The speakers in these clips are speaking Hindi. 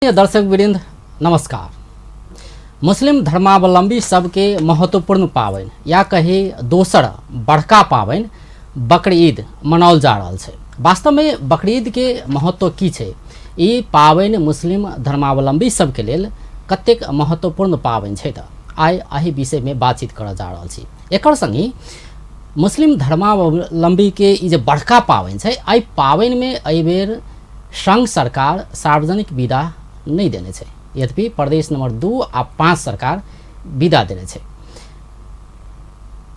दर्शक वृंद नमस्कार। मुस्लिम धर्मावलंबी सबके महत्वपूर्ण पावन या कही दोसर बड़का पावन बकरीद मनाओल जा रहा है। वास्तव में बकरीद के महत्व की है, ई पावन मुस्लिम धर्मावलंबी सबके लेल कतेक महत्वपूर्ण पावन है, तो आइ एहि विषय में बातचीत कर जा रहा छी। एकर संगी मुस्लिम धर्मावलंबी के ई जे बड़का पावन है, आई पावन में एहि बेर संघ सरकार सार्वजनिक विदा नहीं देने छे, यद्यपि प्रदेश नंबर 2 आ 5 सरकार विदा देने छे।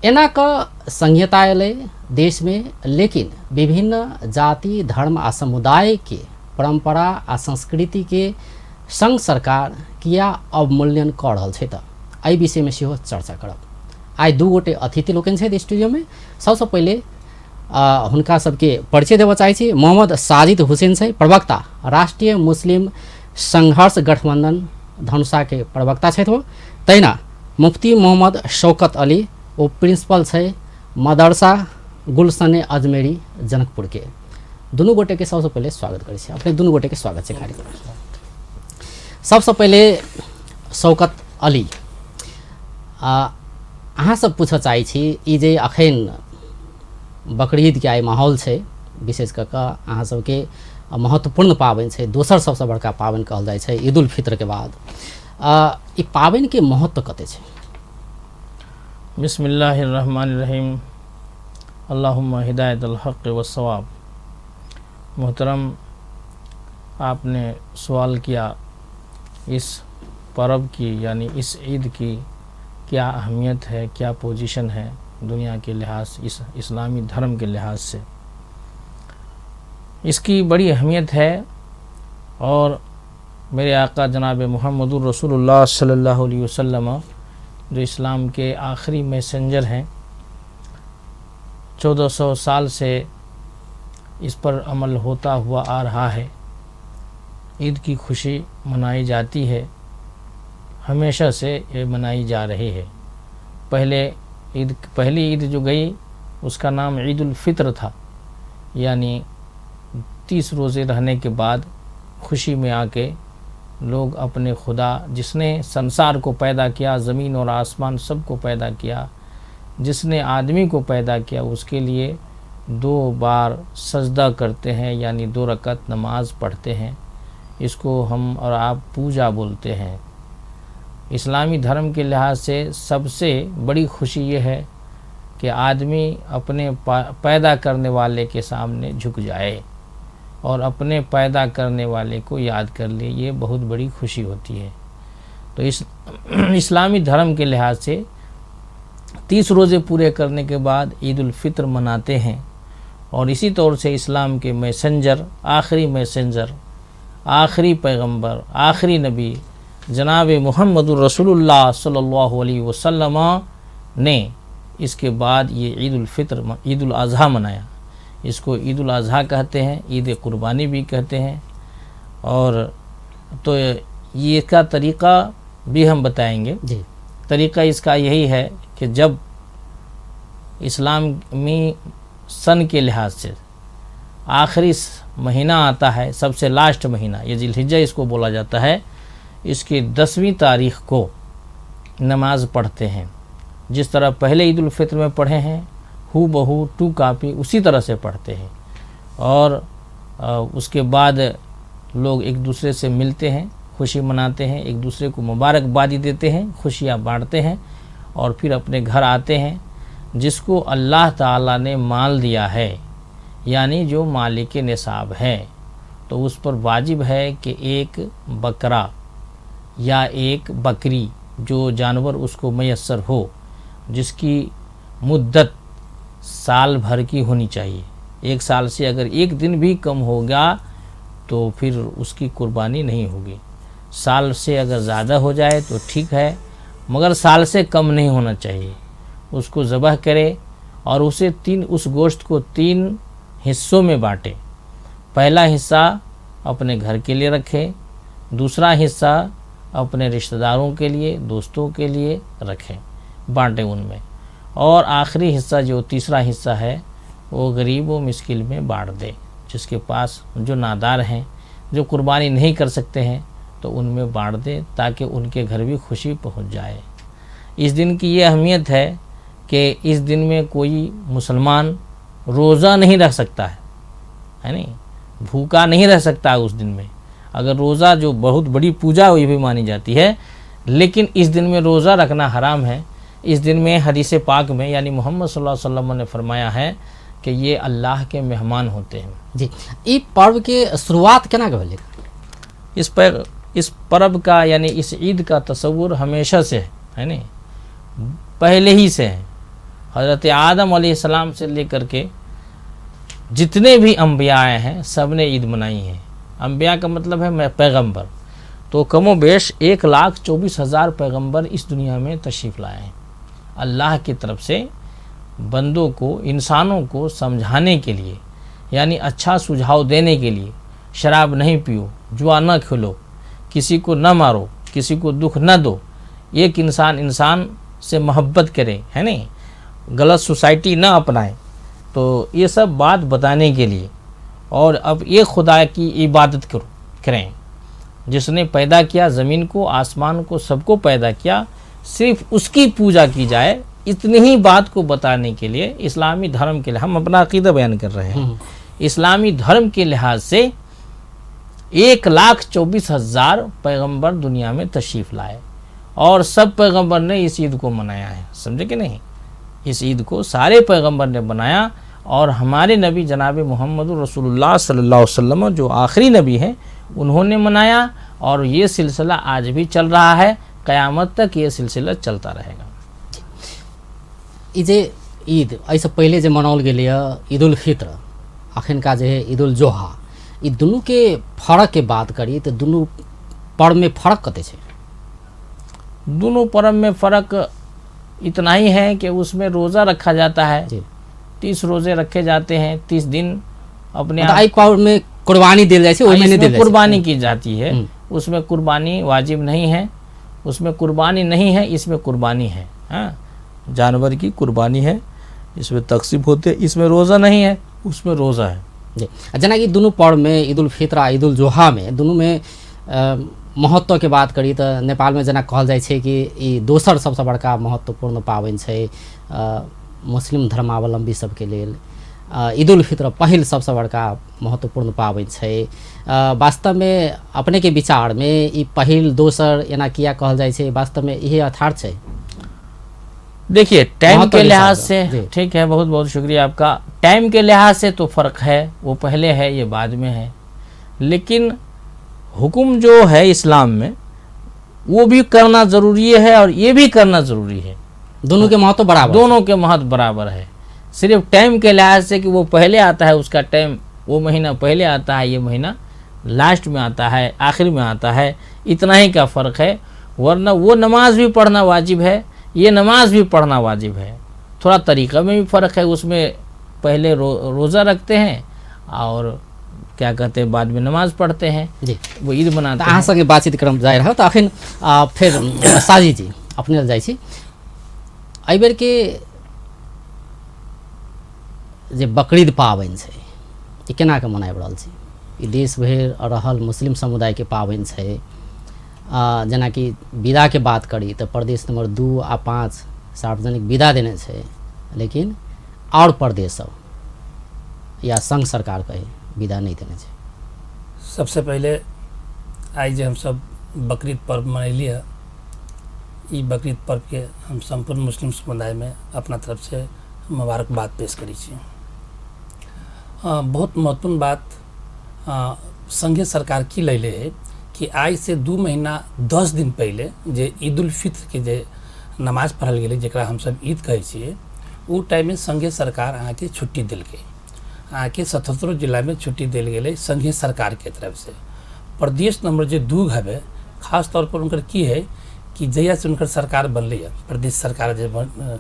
एना क संहितालय देश में, लेकिन विभिन्न जाति धर्म आ समुदाय के परंपरा आ संस्कृति के संघ सरकार किया अवमूल्यन कर रहल छे, त एहि विषय में सेहो चर्चा करब। आइ दू गोटे अतिथि लोकनि छथि स्टूडियो में। सबसे पहले हुनका सबके परिचय देव चाहै छी। मोहम्मद साजिद हुसैन छै, प्रवक्ता राष्ट्रीय मुस्लिम संघर्ष गठबंधन धनुषा के प्रवक्ता छथि। वो तैना मुफ्ती मोहम्मद शौकत अली, वो प्रिंसिपल छै मदरसा गुलशन अजमेरी जनकपुर के। दुनू गोटे के सबसे पहले स्वागत करै छी। अपने दुनू गोटे के स्वागत छै कार्यक्रम। सबसे पहले शौकत अली, अहाँ सब पूछ चाहै छी, ई जे अखन बकरीद के आइ माहौल है, विशेष कऽ अहाँ सबके महत्वपूर्ण पावन है, दोसर सबसे बड़का पावन कहल जाय छै ईद उल फित्र के बाद, ई पावन के महत्व कते छै? बिस्मिल्लाहिर्रहमानिर्रहीम, अल्लाहुम्मा हिदायतुल हक़ व सवाब। मोहतरम, आपने सवाल किया इस पर्व की यानी इस ईद की क्या अहमियत है, क्या पोजीशन है दुनिया के लिहाज, इस इस्लामी धर्म के लिहाज से। इसकी बड़ी अहमियत है और मेरे आका जनाब मुहम्मदुर रसूलुल्लाह सल्लल्लाहु अलैहि वसल्लम, जो इस्लाम के आखिरी मैसेंजर हैं, 1400 साल से इस पर अमल होता हुआ आ रहा है। ईद की खुशी मनाई जाती है, हमेशा से ये मनाई जा रही है। पहली ईद जो गई उसका नाम ईद उल फित्र था, यानी 30 रोज़े रहने के बाद खुशी में आके लोग अपने खुदा, जिसने संसार को पैदा किया, ज़मीन और आसमान सब को पैदा किया, जिसने आदमी को पैदा किया, उसके लिए 2 बार सजदा करते हैं, यानी 2 रकात नमाज पढ़ते हैं। इसको हम और आप पूजा बोलते हैं। इस्लामी धर्म के लिहाज से सबसे बड़ी खुशी ये है कि आदमी अपने पैदा करने वाले के सामने झुक जाए और अपने पैदा करने वाले को याद कर ले, ये बहुत बड़ी खुशी होती है। तो इस इस्लामी धर्म के लिहाज से 30 रोज़े पूरे करने के बाद ईद उल फित्र मनाते हैं। और इसी तौर से इस्लाम के मैसेंजर, आखिरी मैसेंजर, आखिरी पैगंबर, आखिरी नबी जनाब मुहम्मदुर रसूलुल्लाह सल्लल्लाहु अलैहि वसल्लम ने इसके बाद ये ईद उल फित्र, ईद उल अज़हा मनाया। इसको ईद उल अज़हा कहते हैं, ईद कुर्बानी भी कहते हैं। और तो ये इसका तरीक़ा भी हम बताएंगे जी। तरीक़ा इसका यही है कि जब इस्लामी सन के लिहाज से आखिरी महीना आता है, सबसे लास्ट महीना, ये जिलहिज्जा इसको बोला जाता है, इसकी 10वीं तारीख़ को नमाज पढ़ते हैं। जिस तरह पहले ईद उल फित्र में पढ़े हैं, हू बहू 2 कापी उसी तरह से पढ़ते हैं। और उसके बाद लोग एक दूसरे से मिलते हैं, खुशी मनाते हैं, एक दूसरे को मुबारकबादी देते हैं, खुशियाँ बांटते हैं और फिर अपने घर आते हैं। जिसको अल्लाह ताला ने माल दिया है, यानी जो मालिक निसाब है, तो उस पर वाजिब है कि एक बकरा या एक बकरी, जो जानवर उसको मैसर हो, जिसकी मुद्दत साल भर की होनी चाहिए। 1 साल से अगर 1 दिन भी कम होगा तो फिर उसकी कुर्बानी नहीं होगी। साल से अगर ज़्यादा हो जाए तो ठीक है, मगर साल से कम नहीं होना चाहिए। उसको ज़बह करे और उस गोश्त को 3 हिस्सों में बांटे। पहला हिस्सा अपने घर के लिए रखे, दूसरा हिस्सा अपने रिश्तेदारों के लिए, दोस्तों के लिए रखें, बांटें उनमें, और आखिरी हिस्सा जो तीसरा हिस्सा है वो गरीब व मिस्किन में बांट दे। जिसके पास, जो नादार हैं, जो कुर्बानी नहीं कर सकते हैं, तो उनमें बांट दें ताकि उनके घर भी खुशी पहुंच जाए। इस दिन की ये अहमियत है कि इस दिन में कोई मुसलमान रोज़ा नहीं रख सकता है नहीं, भूखा नहीं रह सकता है उस दिन में। अगर रोज़ा जो बहुत बड़ी पूजा हुई भी मानी जाती है, लेकिन इस दिन में रोज़ा रखना हराम है। इस दिन में हदीस पाक में यानी मोहम्मद सल्लल्लाहु अलैहि वसल्लम ने फरमाया है कि ये अल्लाह के मेहमान होते हैं। जी, ई पर्व के शुरुआत केना के भेलै? इस पर्व का यानी इस ईद का तस्वुर हमेशा से है नहीं, पहले ही से है। हज़रत आदम अलैहिस्सलाम से लेकर के जितने भी अम्बिया आए हैं सब ने ईद मनाई है। अम्बिया का मतलब है पैगंबर। तो कमोबेश 1,24,000 पैगंबर इस दुनिया में तशरीफ़ लाए हैं। अल्लाह की तरफ से बंदों को, इंसानों को समझाने के लिए, यानी अच्छा सुझाव देने के लिए, शराब नहीं पियो, जुआ न खेलो, किसी को न मारो, किसी को दुख न दो, एक इंसान से मोहब्बत करे, है नहीं, गलत सोसाइटी न अपनाए। तो ये सब बात बताने के लिए, और अब ये खुदा की इबादत करें जिसने पैदा किया ज़मीन को, आसमान को, सबको पैदा किया, सिर्फ उसकी पूजा की जाए। इतनी ही बात को बताने के लिए इस्लामी धर्म के लिए हम अपना अकीदा बयान कर रहे हैं। इस्लामी धर्म के लिहाज से 1,24,000 पैगंबर दुनिया में तशरीफ़ लाए और सब पैगंबर ने इस ईद को मनाया है। समझे कि नहीं? इस ईद को सारे पैगंबर ने बनाया और हमारे नबी जनाब मोहम्मद रसूलुल्लाह सल्लल्लाहु अलैहि वसल्लम जो आखिरी नबी हैं उन्होंने मनाया, और ये सिलसिला आज भी चल रहा है, क़यामत तक ये सिलसिला चलता रहेगा। ई जे ईद ऐसे पहले जो मनाओल गेलै ईद उल फित्र, अखनका जो है ईद उल जोहा, ई दुनू के फर्क के बात करी तो दुनू पर्व में फर्क कते छै? दोनों पर्व में फ़र्क इतना ही है कि उसमें रोज़ा रखा जाता है, 30 रोज़े रखे जाते हैं, 30 दिन अपने आई पर्व में कुर्बानी दिल जाए, इसमें कुर्बानी की जाती है। उसमें कुर्बानी वाजिब नहीं है, उसमें कुर्बानी नहीं है, इसमें कुर्बानी है। हाँ, जानवर की कुर्बानी है, इसमें तकसीब होते, इसमें रोज़ा नहीं है, उसमें रोज़ा है। जी, जना कि दुनू पर्व में ईद उल फित्र आ ईद उल जोहा में दुनू में महत्व के बात करी तो नेपाल में जना कहल जाए छै कि ई दोसर सबसे बड़का महत्वपूर्ण पाबनि छै मुस्लिम धर्मावलंबी सबके लेल। ईद उल फित्र पहिल सबसे बड़का महत्वपूर्ण पाबनि छै। वास्तव में अपने के विचार में ई पहिल दोसर एना किया कहल जाए छै, वास्तव में यही यथार्थ छै? देखिए, टाइम के लिहाज से ठीक है, बहुत बहुत शुक्रिया आपका। टाइम के लिहाज से तो फ़र्क है, वो पहले है ये बाद में है, लेकिन हुक्म जो है इस्लाम में वो भी करना ज़रूरी है और ये भी करना ज़रूरी है। दोनों के महत्व बराबर, दोनों के महत्व बराबर है। सिर्फ टाइम के लिहाज से कि वो पहले आता है, उसका टाइम वो महीना पहले आता है, ये महीना लास्ट में आता है, आखिर में आता है, इतना ही का फ़र्क है। वरना वो नमाज भी पढ़ना वाजिब है, ये नमाज भी पढ़ना वाजिब है। थोड़ा तरीक़ा में भी फ़र्क है, उसमें पहले रोज़ा रखते हैं और क्या कहते हैं बाद में नमाज पढ़ते हैं। जी, वो ईद मनाते हैं। अहाँ संगे बातचीत क्रम जारी रहा तो अखन फिर साजी जी अपने जाइ छी, एहि बेर के जे बकरीद पाबनि छै ई केना के मनाबि रहल छी? ई देश भरि रहल मुस्लिम समुदाय के पाबनि छै। जेना कि विदा के बात करी तो प्रदेश नंबर 2 आ 5 सार्वजनिक विदा देने छै, लेकिन और प्रदेश सब या संघ सरकार कहे विदा नहीं देने छै। सबसे पहले आज जे हम सब बकरीद पर्व मनैलिए, ई बकरीद पर्व के हम संपूर्ण मुस्लिम समुदाय में अपना तरफ से मुबारकबाद पेश करी छी। बहुत महत्वपूर्ण बात संघीय सरकार की लैले है कि आज से 2 महीना 10 दिन पहले जे ईद उल फित्र के जे नमाज पढ़ल गेलै, जकरा हम सब ईद कहै छियै, उ टाइम में संघीय सरकार अहाँ के छुट्टी दिलकै। अहाँ के 77 जिला में छुट्टी दिल गेलै संघीय सरकार के तरफ से। प्रदेश नंबर जे 2 हवे, खास तौर पर उनकर की है कि जहिया से उनकर सरकार बनलै, प्रदेश सरकार जे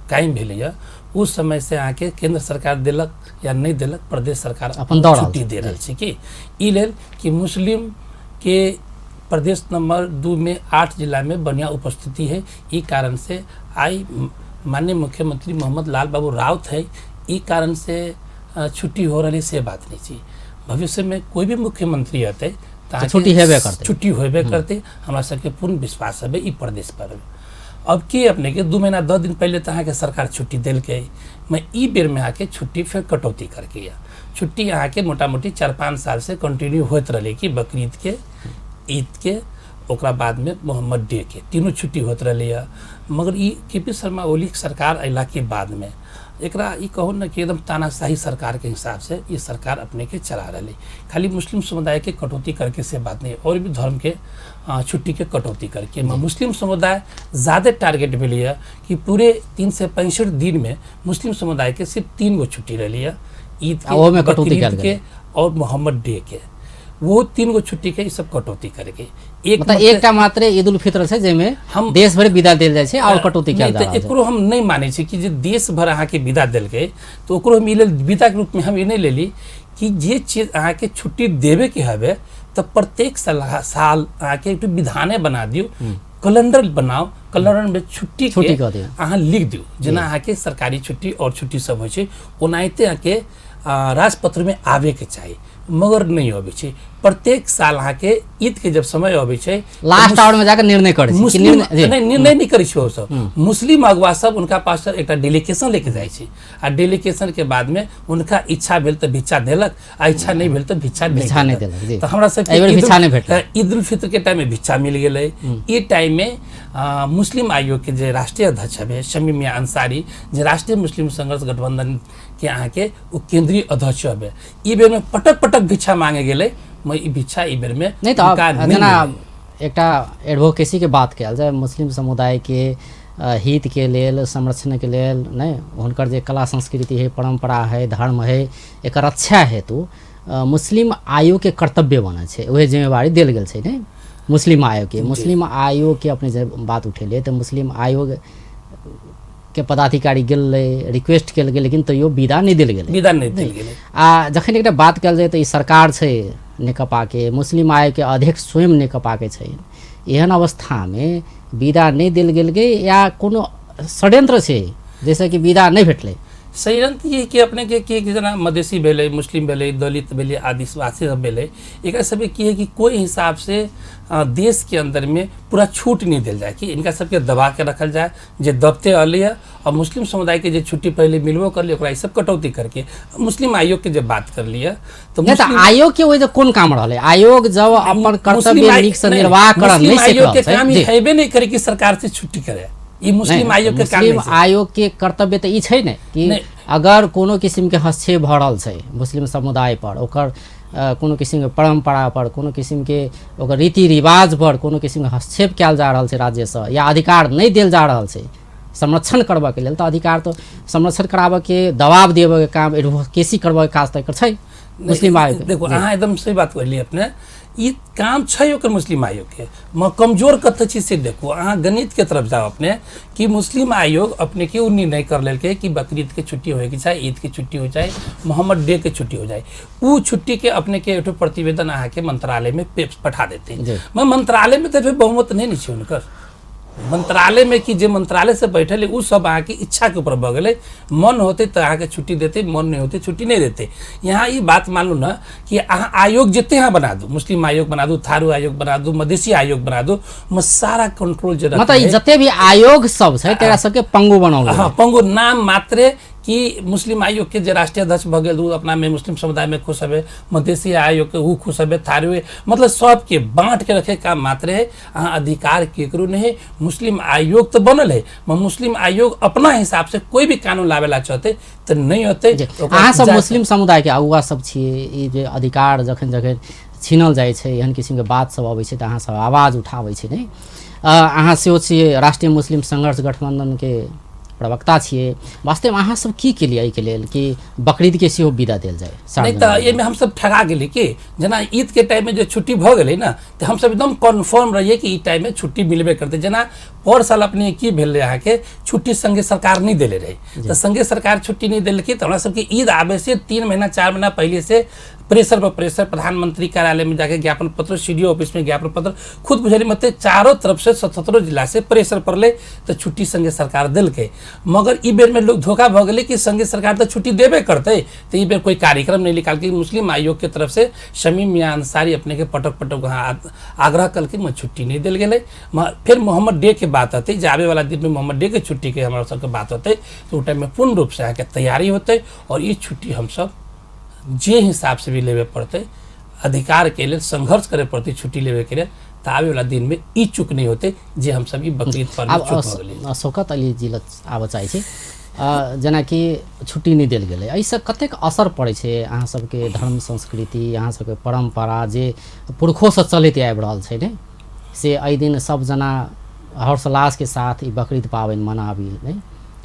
कायम भेलै, उस समय से अहाँ के केंद्र सरकार दिलक या नहीं दिलक, प्रदेश सरकार अपन छुट्टी दे रहल छै कि ई लेल कि मुस्लिम के प्रदेश नंबर 2 में 8 जिला में बढ़िया उपस्थिति है। ई कारण से आई माननीय मुख्यमंत्री मोहम्मद लाल बाबू राउत है, ई कारण से छुट्टी हो रही से बात नहीं चाहिए। भविष्य में कोई भी मुख्यमंत्री आते तऽ छुट्टी हेबे करते, छुट्टी होबे करते। हमरा सबके पूर्ण विश्वास है ई प्रदेश पर। अब की अपने के 2 महीना 10 दिन पहले तो अहाँ के सरकार छुट्टी दिलकै, मैं ई बेर में आके छुट्टी फिर कटौती करके या छुट्टी अहाँ के मोटा मोटी 4-5 साल से कंटिन्यू होते रहे कि बकरीद के, ईद के, ओकरा बाद में मोहम्मद डे के तीनों छुट्टी होते रहे। मगर ई केपी शर्मा ओली सरकार अला के बाद में एकरा ई कहूँ न कि एकदम तानाशाही सरकार के हिसाब से ये सरकार अपने के चला रही। खाली मुस्लिम समुदाय के कटौती करके से बात नहीं, और भी धर्म के छुट्टी के कटौती करके मुस्लिम समुदाय ज़्यादा टारगेट मिली है कि पूरे 365 दिन में मुस्लिम समुदाय के सिर्फ 3 गो छुट्टी रही है, ईद के, बकरीद के और मोहम्मद डे के। वो 3 गो छुट्टी के सब कटौती करके मतलब एकटा मात्र ईद उल फितर छै जेमे हम देश भर विदा देल जाय छै और कटौती कैल जा रहल छै। एकरो हम नहीं माने छी कि जे देश भर अहाँ के विदा देलकै तो ओकरो हम विदा के रूप में हम ये नहीं लेली कि जे चीज अहाँ के छुट्टी देवे के हवे तो प्रत्येक साल अहाँ के एक विधाने बना दियो, कैलेंडर बनाओ, कैलेंडर में छुट्टी के अहाँ लिख दियो जेना अहाँ के सरकारी छुट्टी और छुट्टी सब होइ छै ओनाहिते अहाँ के राजपत्र में आवे के चाहिए, मगर नहीं अबै छै। प्रत्येक साल अहाँ के ईद के जब समय अबै छै लास्ट आवर में जाकर निर्णय करे छै, निर्णय नहीं करै छै ओ सब। मुस्लिम अगुवा सब उनका पास एक डेलीगेशन लेके जाय छै आ डेलीगेशन के बाद में उनका इच्छा भेल तो भिक्षा देलक आ इच्छा नहीं भेल तो भिक्षा नहीं देलक। तो हमरा सब ईद उल फितर के टाइम में भिक्षा मिल गेलै। ई टाइम में मुस्लिम आयोग के जे राष्ट्रीय अध्यक्ष है शमी मियां अंसारी, जे राष्ट्रीय मुस्लिम संघर्ष गठबंधन के अहाँ के वो केंद्रीय अध्यक्ष है, ई बेर में पटक पटक भिक्षा मांगे गेलै। मैं ई भिक्षा ई बेर में नहीं तो जेना एकटा एडवोकेसी के बात कयल जाय मुस्लिम समुदाय के हित के लेल, संरक्षण के लेल, नहीं हुनकर जे कला संस्कृति है, परंपरा है, धर्म है, एक रक्षा हेतु मुस्लिम आयोग के कर्तव्य बने छै, वह जिम्मेवारी देल गेल छै नहीं मुस्लिम आयोग के। मुस्लिम आयोग के अपने जब बात उठेलिए तो मुस्लिम आयोग के पदाधिकारी गेलै, रिक्वेस्ट कल गेलै, लेकिन तैयो विदा नहीं दिल गेलै। आ जखन एकटा बात कल जाए तो ई सरकार छै नेकपा के, मुस्लिम आयोग के अध्यक्ष स्वयं नेकपा के छै, एहन अवस्था में विदा नहीं दिल गेल या कोनो षड्यंत्र छै जैसे कि विदा नहीं भेटलै? षड्यंत्र ये कि अपने के जना मधेसी भेले, मुस्लिम भेले, दलित भेले, आदिवासी सब भेले, एक सब की है कि कोई हिसाब से देश के अंदर में पूरा छूट नहीं दिल जाए कि इनका सबके दबा के रखल जाए, जे दबते अली है। और मुस्लिम समुदाय के जो छुट्टी पहले मिलबो कर ली ओकरा सब कटौती करके मुस्लिम आयोग के जब बात कर लिया तो आयोग के वजह कौन काम रहा है? आयोग जब अपन कर्तव्य नीक से निर्वाह कर नहीं आयोग के काम ही हेबे नहीं करे कि सरकार से छुट्टी करे। ये मुस्लिम आयोग के काम, मुस्लिम आयोग के कर्तव्य तो ई छै ने कि अगर कोनो किस्म के हस्तक्षेप भ रहल छै मुस्लिम समुदाय पर, ओकर कोनो किस्म के परंपरा पर, कोनो किस्म के ओकर रीति रिवाज पर कोनो किस्म के हस्तक्षेप कयल जा रहल छै राज्य से, या अधिकार नहीं देल जा रहल छै संरक्षण करबा के लेल, तो अधिकार तो संरक्षण कराबे के, दबाव देबे के काम, एडवोकेसी करबे के काज तो छै मुस्लिम आयोग। देखो अहाँ एकदम सही बात कहली अपने, ई काम छै ओकर मुस्लिम आयोग के। मैं कमजोर कत चीज से देखो, अहाँ गणित के तरफ जाओ अपने कि मुस्लिम आयोग अपने के निर्णय कर लेके कि बकरीद के छुट्टी होगी चाहे ईद की छुट्टी हो जाए, मोहम्मद डे के छुट्टी हो जाए, वो छुट्टी के अपने के एक प्रतिवेदन अहाँ के मंत्रालय में पठा देते हैं। मैं मंत्रालय में तो बहुमत नहीं छै उनकर, मंत्रालय में कि जे मंत्रालय से बैठे उ सब अहाँ की इच्छा के ऊपर भ गए, मन होते तो अहाँ के छुट्टी देते, मन नहीं होते छुट्टी नहीं देते। यहाँ ये बात मान लो ना कि अहाँ आयोग जितने यहाँ बना दो, मुस्लिम आयोग बना दो, थारू आयोग बना दो, मधेसी आयोग बना दो, मैं सारा कंट्रोल जो मतलब जते भी आयोग सब है तेरा सबके पंगु बनाओ। हाँ, पंगु नाम मात्रे कि मुस्लिम आयोग के जो राष्ट्रीय अध्यक्ष भ गए अपना में मुस्लिम समुदाय में खुश हवे, मधेसी आयोग के वो खुश हवे, थारू, मतलब सबके बांट के रखे काम मात्र है। अहाँ अधिकार केकरो नहीं, मुस्लिम आयोग तो बनल है, मुस्लिम आयोग अपना हिसाब से कोई भी कानून लावेला चाहते तो नहीं होते। अहाँ सब मुस्लिम समुदाय के अगुआ सब छिए, ई जे अधिकार जखन जखन छीनल जाइ छै, एहन किस्म के बात सब अबै छै तो अहाँ सब आवाज उठाबै छै नहीं? अहाँ सेहो छिए राष्ट्रीय मुस्लिम संघर्ष गठबंधन के प्रवक्ता छिए, वास्तव में अहाँ सब की के लिए के लेल कि बकरीद के सेहो विदा देल जाए? नहीं तो ये में हम सब ठगा गेली कि जना ईद के टाइम में जो छुट्टी भ गई ना तो हम सब एकदम कन्फर्म रहिए कि ई टाइम में छुट्टी मिलबे करते। जना पर साल अपने की भेल अहाँ के छुट्टी संघीय सरकार नहीं देले रहे। तो संघीय सरकार छुट्टी नहीं दिल की तो हमरा सबके ईद आवे से 3 महीना 4 महीना पहले से प्रेशर पर प्रेशर, प्रधानमंत्री कार्यालय में जाके ज्ञापन पत्र, सीडीओ ऑफिस में ज्ञापन पत्र, खुद बुझली मत चारों तरफ से 17 जिला से प्रेशर पड़ले तो छुट्टी संघीय सरकार दिल के। मगर ई बेर में लोग धोखा भ गए कि संघीय सरकार तो छुट्टी देवे करते, तो ई बेर कोई कार्यक्रम नहीं निकाल के मुस्लिम आयोग के तरफ से शमीम मियां अंसारी अपने के पटक पटक वहाँ आग्रह कल के मैं छुट्टी नहीं दिल गए। फिर मोहम्मद डे के बात आती, आवे वाला दिन में मोहम्मद डे के छुट्टी के हमारा सबके बात होते, तो उस टाइम में पूर्ण रूप से आके तैयारी होते और ये छुट्टी हम सब जे हिसाब से भी लेवे पड़ते, अधिकार के लिए संघर्ष करे पड़ती छुट्टी लेवे के लिए, तो आवे वाला दिन में ई चुक नहीं होते जे हम सब ई बकरीद पर चुक हो गेली। शौकत अली जी आब चाहै छै जेना कि छुट्टी नहीं देल गेलै, एहिसँ कतेक असर पड़ै छै अहाँ सबके धर्म संस्कृति, अहाँ सबके परम्परा जे पुरखोसँ चलैत आबि रहल छै ने, से एहि दिन सब जना हर्षोल्लास के साथ ई बकरीद पाबनि मनाबी नै।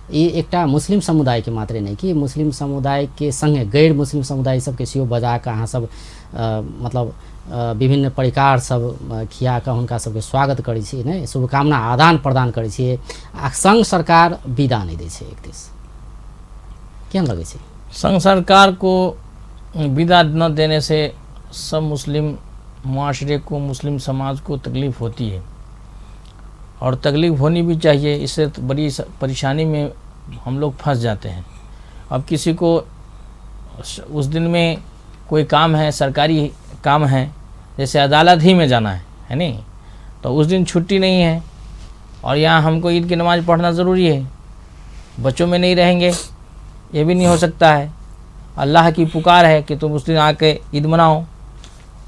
ये एकटा मुस्लिम समुदाय के मात्रे नहीं कि मुस्लिम समुदाय के संगे गैर मुस्लिम समुदाय सबके सेहो बजा कऽ अहाँ सब मतलब विभिन्न परिकार सब खिया कऽ हुनका सबके स्वागत करै छी नै, शुभकामना आदान प्रदान करै छियै। आ संघ सरकार विदा नहीं दै छै एक देश, केहन लगै छै? संघ सरकार को विदा न देने से सब मुस्लिम माशरे को, मुस्लिम समाज को तकलीफ़ होती है और तकलीफ़ होनी भी चाहिए। इससे तो बड़ी परेशानी में हम लोग फंस जाते हैं। अब किसी को उस दिन में कोई काम है, सरकारी काम है, जैसे अदालत ही में जाना है नहीं, तो उस दिन छुट्टी नहीं है और यहाँ हमको ईद की नमाज़ पढ़ना ज़रूरी है, बच्चों में नहीं रहेंगे ये भी नहीं हो सकता है। अल्लाह की पुकार है कि तुम उस दिन आके ईद मनाओ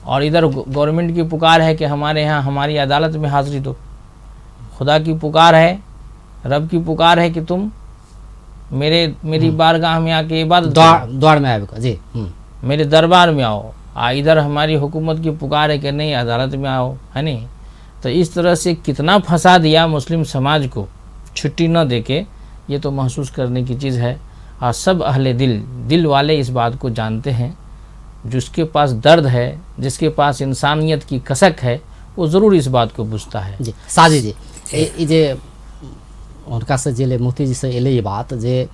और इधर गवर्नमेंट की पुकार है कि हमारे यहाँ हमारी अदालत में हाज़िरी दो। खुदा की पुकार है, रब की पुकार है कि तुम मेरी बारगाह में आके इबादत द्वार में आओ जी, मेरे दरबार में आओ। इधर हमारी हुकूमत की पुकार है कि नहीं अदालत में आओ, है नहीं। तो इस तरह से कितना फंसा दिया मुस्लिम समाज को छुट्टी न देके, ये तो महसूस करने की चीज़ है। और सब अहले दिल वाले इस बात को जानते हैं, जिसके पास दर्द है, जिसके पास इंसानियत की कसक है, वो ज़रूर इस बात को बुझता है। जी साजी जी, ई जे हुनका से जे मुफ्ती जी से एले ये बात जे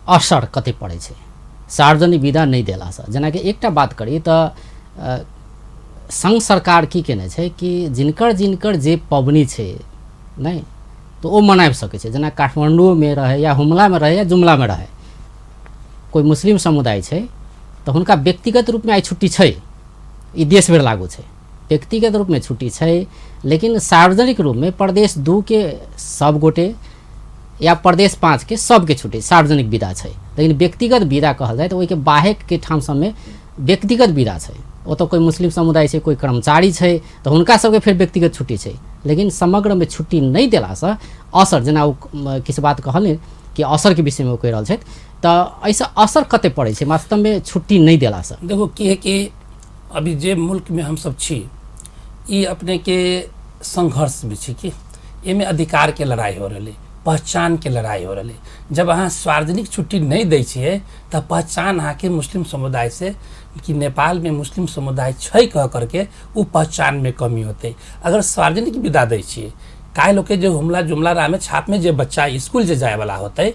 असर कते पड़े छै सार्वजनिक विदा नहीं देला से, जेना कि एकटा बात करी तो संघ सरकार की केने छै कि जिनकर जे पबनी छै नहीं तो वो मनाबि सकै छै। जेना काठमांडू में रहे या हुमला में रहे या जुमला में रहे कोई मुस्लिम समुदाय छै तो हुनका व्यक्तिगत रूप में आई छुट्टी छै, ई देश भर लागू छै, व्यक्तिगत रूप में छुट्टी है, लेकिन सार्वजनिक रूप में प्रदेश 2 के सब गोटे या प्रदेश 5 के सबके छुट्टी सार्वजनिक विदा है। लेकिन व्यक्तिगत विदा कहल जाए तो वही के बाहेक के ठाम सब में व्यक्तिगत विदा है। वो तो कोई मुस्लिम समुदाय से कोई कर्मचारी है तो हुनका सबके फिर व्यक्तिगत छुट्टी है, लेकिन समग्र में छुट्टी नहीं देला से असर, जेना किस बात कहल कि असर के विषय में वो कह रहा है, तो ऐसा असर कते पड़े छै वास्तव में छुट्टी नहीं देला से? देखो की है कि अभी जे मुल्क में हम सब छी, ये अपने के संघर्ष भी छी कि एमे अधिकार के लड़ाई हो रही, पहचान के लड़ाई हो रही। जब अहाँ सार्वजनिक छुट्टी नहीं दै छियै तब पहचान अहाँ के मुस्लिम समुदाय से कि नेपाल में मुस्लिम समुदाय छै कह करके वो पहचान में कमी होते। अगर सार्वजनिक विदा दै छियै, काल्हि के जो हुमला जुमला रामे छाप में जे बच्चा स्कूल जे जाए वाला होते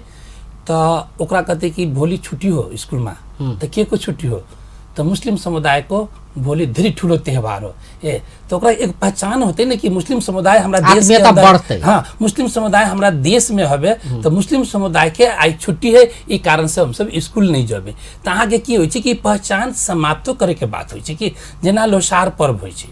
तो ओकरा कहते कि भोलि छुट्टी हो स्कूल में, तो के को छुट्टी हो, तो मुस्लिम समुदाय को भोलि धीरे ठुलो त्यौहार हो ए, तो ओकरा एक पहचान होते ना कि मुस्लिम समुदाय हमरा देश के अंदर, हाँ मुस्लिम समुदाय हमरा देश में हवे, तो मुस्लिम समुदाय के आई छुट्टी है, ई कारण से हम सब स्कूल नहीं जाबे। तो अहाँ के की होइ छै कि पहचान समाप्तो करे के बात होइ छै कि जेना लोसार पर्व होइ छै,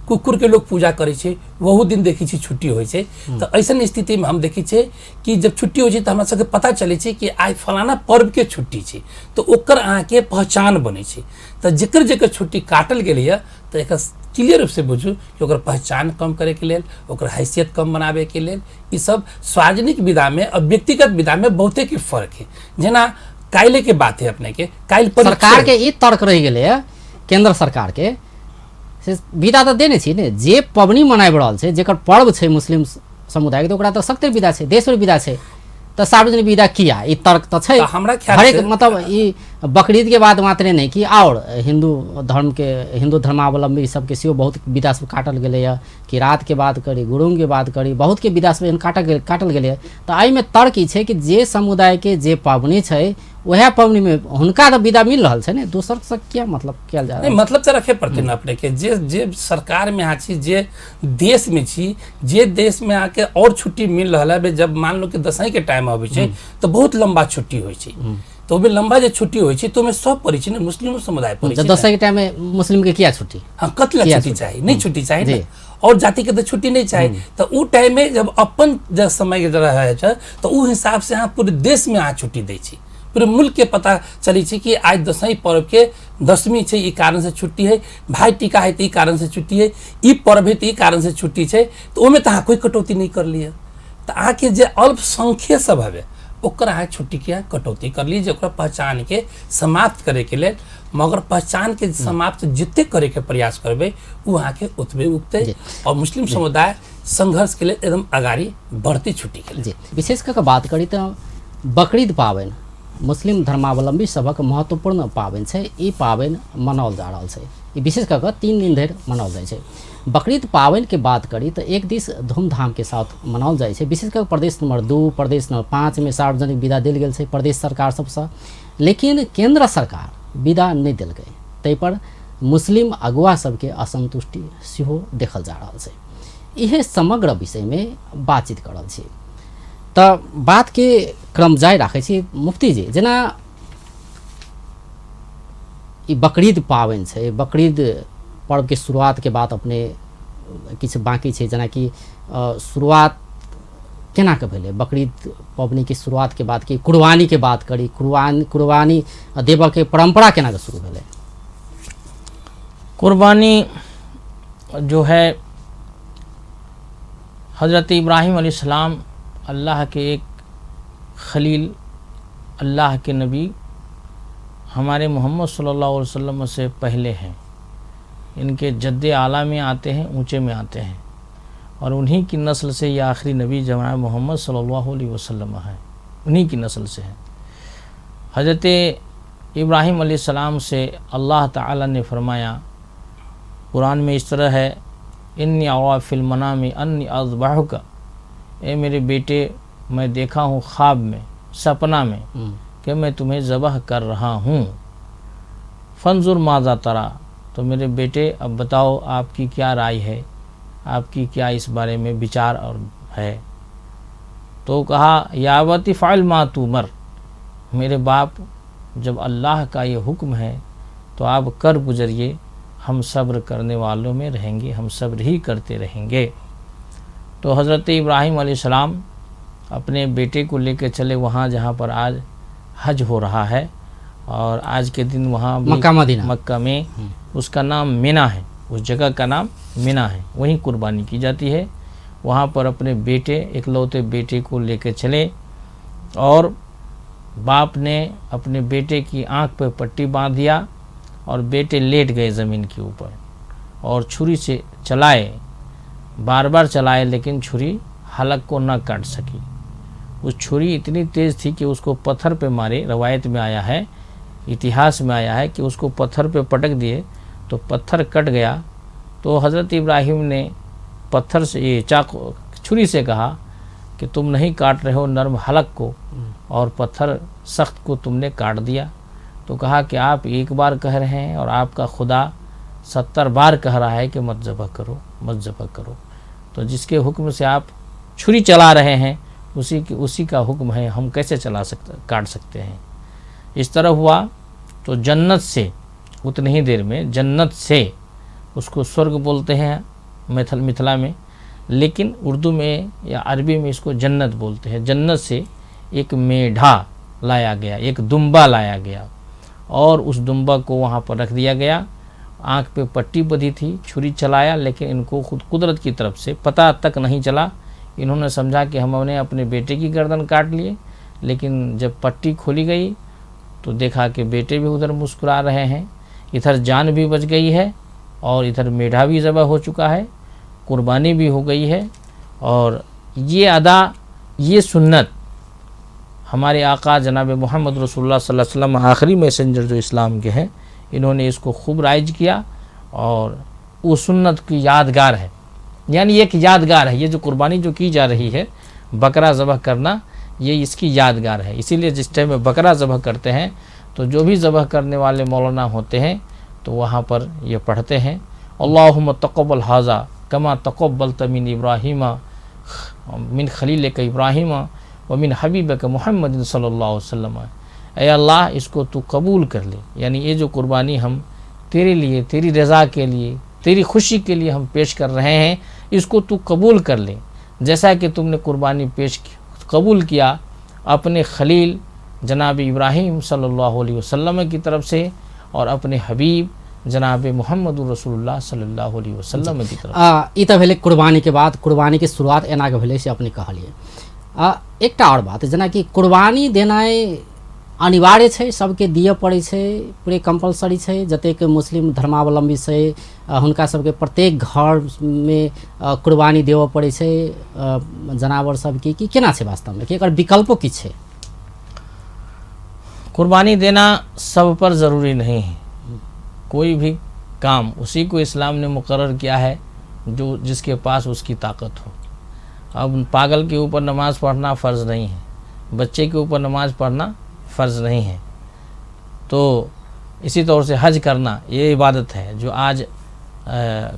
कुकुर के लोग पूजा करे छे, वहू दिन देखी छी छुट्टी होइ छै। तो ऐसन स्थिति में हम देखी छे कि जब छुट्टी होइ छै तो हमरा सबके पता चले छे कि आज फलाना पर्व के छुट्टी छे, तो ओकर अहाँ के पहचान बने छे। तो जेकर छुट्टी काटल गेलै है तो एक क्लियर रूप से बुझू कि ओकर पहचान कम करे के लेल, ओकर हैसियत कम बनावे के लेल, ई सब सार्वजनिक विदा में और व्यक्तिगत विदा में बहुते के फर्क है। जेना काल्हि के बात है अपने के, काल्हि सरकार के ई तर्क रह गेलै है, केंद्र सरकार के से विदा तो देने छी ने, जे पबनी मनाबि रहल छै, जेकर पर्व छै मुस्लिम समुदाय के, तो ओकरा तो सख्त विदा छै, देश भर विदा छै। तो सार्वजनिक विदा किया, ये तर्क तो है। तो हमरा ख्याल हरेक से मतलब ये बकरीद के बाद मात्रे नहीं कि और हिंदू धर्मावलंबी सबके सेहो बहुत विदा सब काटल गेलै है कि रात के बाद करी, गुरुंग के बाद करी, बहुत के विदा सब एहन काटल गेलै है। तो एहिमे तर्क ई छै कि जे समुदाय के जे पाबनि छै वह पाबनि में हुनका तो विदा मिल रहा है ने, दोसर से क्या मतलब किया जा रहा है? मतलब तो रखे पड़ते ना अपने के जे सरकार में छी, जे देश में छी, जे देश में आके और छुट्टी मिल रहा है। जब मान लो कि दसई के टाइम आबै छै तो बहुत लंबा छुट्टी होइ छै, तो ओमे लंबा जे छुट्टी होइ छै तो ओमे सब पड़ै छै ने, मुस्लिम समुदाय पड़ै छै। दसई के टाइम में मुस्लिम के क्या छुट्टी? हाँ, कतला छुट्टी चाहिए, नहीं छुट्टी चाहिए ना, और जाति के तो छुट्टी नहीं चाहिए। तो उ टाइम में जब अपन जब समय के रहे छै तो उ हिसाब से यहाँ पूरे देश में यहाँ छुट्टी दै छै, पूरे मुल्क के पता चली छै कि आज दसई पर्व के 10वीं छै, ई कारण से छुट्टी है, भाई टीका है तो ई कारण से छुट्टी है, ई पर्व है तो ई कारण से छुट्टी छै। तो ओमे तो कोई कटौती नहीं कर लिया। तो आके जे अल्पसंख्यक सब हवे ओकर अहाँ छुट्टी के कटौती कर ली, जो पहचान के समाप्त करे के लिए। मगर पहचान के समाप्त जितने करे के प्रयास करबे वो अहाँ के उतबे उगते, और मुस्लिम समुदाय संघर्ष के लिए एकदम आगाड़ी बढ़ती छुट्टी के लिए। विशेष करके बात करी तो बकरीद पाबनि मुस्लिम धर्मावलंबी सबक महत्वपूर्ण पाबनि छै। ई पाबनि मनाओल जा रहल छै, ई विशेष करके 3 दिन धरि मनाओल जाइ छै। बकरीद पाबनि के बात करी तो एक दिस धूमधाम के साथ मनाओल जाइ छै। विशेष करके प्रदेश नंबर 2, प्रदेश नंबर 5 में सार्वजनिक विदा देल गेल छै प्रदेश सरकार सबसँ, लेकिन केंद्र सरकार विदा नहीं देलकै। ताहि पर मुस्लिम अगुआ सबके असंतुष्टि सेहो देखल जा रहल छै। यह समग्र विषय में बातचीत कर रहल छी। तो बात के क्रम जारी राखै छी। मुफ्ती जी, जेना ई बकरीद पाबनि छै, बकरीद पर्व के शुरुआत के बाद अपने किछु बाकी छै, जेना कि शुरुआत केना के भेलै बकरीद पबनी के शुरुआत के बाद कि कुर्बानी के बात करी, कुर्बानी देव के परंपरा केना के शुरू भेलै? कुर्बानी जो है हज़रत इब्राहिम अलैहिस्सलाम अल्लाह के एक खलील, अल्लाह के नबी, हमारे मोहम्मद सल्लल्लाहु अलैहि वसल्लम से पहले हैं। इनके जद्दे आला में आते हैं, ऊंचे में आते हैं, और उन्हीं की नस्ल से ये आखिरी नबी जनाब मोहम्मद सल्लल्लाहु अलैहि वसल्लम है, उन्हीं की नस्ल से है। हज़रत इब्राहिम अलैहिस्सलाम से अल्लाह ताला ने फरमाया, कुरान में इस तरह है, इन्नी अरा फिल मनामी अन्नी अज़बहुका, ए मेरे बेटे मैं देखा हूँ ख्वाब में, सपना में कि मैं तुम्हें ज़बह कर रहा हूँ। फंजुर माज़ा तरा, तो मेरे बेटे अब बताओ आपकी क्या राय है, आपकी क्या इस बारे में विचार और है? तो कहा, यावती फ़ाइल मा तुमर, मेरे बाप जब अल्लाह का ये हुक्म है तो आप कर गुजरिए, हम सब्र करने वालों में रहेंगे, हम सब्र ही करते रहेंगे। तो हज़रत इब्राहिम अलैहिस्सलाम अपने बेटे को लेकर चले वहाँ जहाँ पर आज हज हो रहा है, और आज के दिन वहाँ मक्का में उसका नाम मिना है, उस जगह का नाम मिना है, वहीं कुर्बानी की जाती है। वहाँ पर अपने बेटे, इकलौते बेटे को लेकर चले, और बाप ने अपने बेटे की आँख पर पट्टी बांध दिया, और बेटे लेट गए ज़मीन के ऊपर, और छुरी से चलाए, बार बार चलाए, लेकिन छुरी हलक को न काट सकी। उस छुरी इतनी तेज़ थी कि उसको पत्थर पे मारे। रवायत में आया है, इतिहास में आया है कि उसको पत्थर पे पटक दिए तो पत्थर कट गया। तो हज़रत इब्राहिम ने पत्थर से, ये चाकू छुरी से कहा कि तुम नहीं काट रहे हो नर्म हलक को, और पत्थर सख्त को तुमने काट दिया। तो कहा कि आप एक बार कह रहे हैं और आपका खुदा 70 बार कह रहा है कि मत ज़बह करो, मत ज़बह करो। तो जिसके हुक्म से आप छुरी चला रहे हैं उसी का हुक्म है, हम कैसे काट सकते हैं? इस तरह हुआ। तो जन्नत से उतनी ही देर में, जन्नत से, उसको स्वर्ग बोलते हैं मिथिला में, लेकिन उर्दू में या अरबी में इसको जन्नत बोलते हैं। जन्नत से एक मेढा लाया गया, एक दुम्बा लाया गया, और उस दुम्बा को वहाँ पर रख दिया गया। आँख पे पट्टी बंधी थी, छुरी चलाया, लेकिन इनको खुद कुदरत की तरफ से पता तक नहीं चला। इन्होंने समझा कि हमने अपने बेटे की गर्दन काट लिए, लेकिन जब पट्टी खोली गई तो देखा कि बेटे भी उधर मुस्कुरा रहे हैं, इधर जान भी बच गई है, और इधर मेढा भी ज़बह हो चुका है, कुर्बानी भी हो गई है। और ये अदा, ये सुन्नत हमारे आका जनाब मोहम्मद रसूलुल्लाह सल्लल्लाहु अलैहि वसल्लम आखिरी मैसेंजर जो इस्लाम के हैं, इन्होंने इसको खूब राइज किया और वो सुन्नत की यादगार है, यानी एक यादगार है। ये जो कुर्बानी जो की जा रही है, बकरा ज़बह करना, ये इसकी यादगार है। इसीलिए जिस टाइम में बकरा ज़बह करते हैं तो जो भी ज़बह करने वाले मौलाना होते हैं तो वहाँ पर ये पढ़ते हैं, अल्लाहुम्मा तक़ब्बल हाज़ा कमा तक़ब्बलत मिन इब्राहीम मिन खलीलिक इब्राहीम व मिन हबीबिक मुहम्मद सल्लल्लाहु अलैहि वसल्लम। ऐ अल्लाह, इसको तू कबूल कर ले, यानी ये जो कुर्बानी हम तेरे लिए, तेरी रज़ा के लिए, तेरी खुशी के लिए हम पेश कर रहे हैं, इसको तू कबूल कर ले, जैसा कि तुमने कुर्बानी कबूल किया अपने खलील जनाब इब्राहीम सल्लल्लाहु अलैहि वसल्लम की तरफ से और अपने हबीब जनाब मोहम्मद रसूलुल्लाह सल्लल्लाहु अलैहि वसल्लम की तरफ। ई तो भेलै कुर्बानी के बाद, कुर्बानी के शुरुआत एना के भेलै से अपने कहलिए। एकटा और बात जेना कि कुर्बानी देनाइ अनिवार्य छै, सबके दिअ पड़ै छै, पूरे कंपलसरी छै। जतेक मुस्लिम धर्मावलंबी छै हुनका सबके प्रत्येक घर में कुर्बानी देवऽ पड़ै छै जानवर सबके, कि केना छै वास्तव में, कि एकर विकल्पो की छै? कुर्बानी देना सब पर ज़रूरी नहीं है, कोई भी काम उसी को इस्लाम ने मुकर्रर किया है जो जिसके पास उसकी ताकत हो। अब पागल के ऊपर नमाज़ पढ़ना फ़र्ज़ नहीं है, बच्चे के ऊपर नमाज़ पढ़ना फ़र्ज़ नहीं है। तो इसी तौर से हज करना ये इबादत है जो आज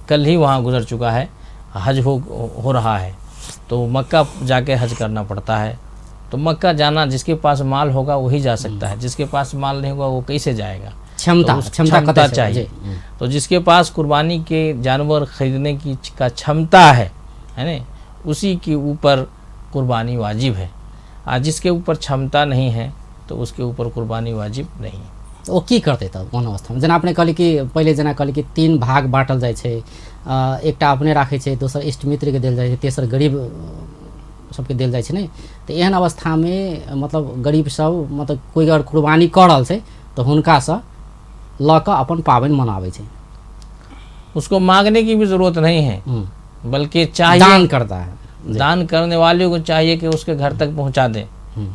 कल ही वहाँ गुज़र चुका है, हज हो रहा है, तो मक्का जाके हज करना पड़ता है। तो मक्का जाना जिसके पास माल होगा वही जा सकता है, जिसके पास माल नहीं होगा वो कैसे जाएगा? क्षमता चाहिए। तो जिसके पास कुर्बानी के जानवर खरीदने की का क्षमता है ना, उसी के ऊपर कुर्बानी वाजिब है। आज जिसके ऊपर क्षमता नहीं है तो उसके ऊपर कुर्बानी वाजिब नहीं है। तो की करते तब कोन अवस्था में? जेना अपने कहली कि पहले जेना कहली कि 3 भाग बाँटल जाइ छै, एकटा अपने राखै छै, दोसर इष्ट मित्र के देल जाइ छै, तेसर गरीब सबके देल जाइ छै नै। तो एहन अवस्था में मतलब गरीब सब मतलब कोई अगर कुर्बानी कर रहल छै तो हुनका से ल के अपन पाबनि मनाबै छै। उसको मांगने की भी ज़रूरत नहीं है, बल्कि चाहिए दान करता है। दान करने वाले को चाहिए कि उसके घर तक पहुंचा दे,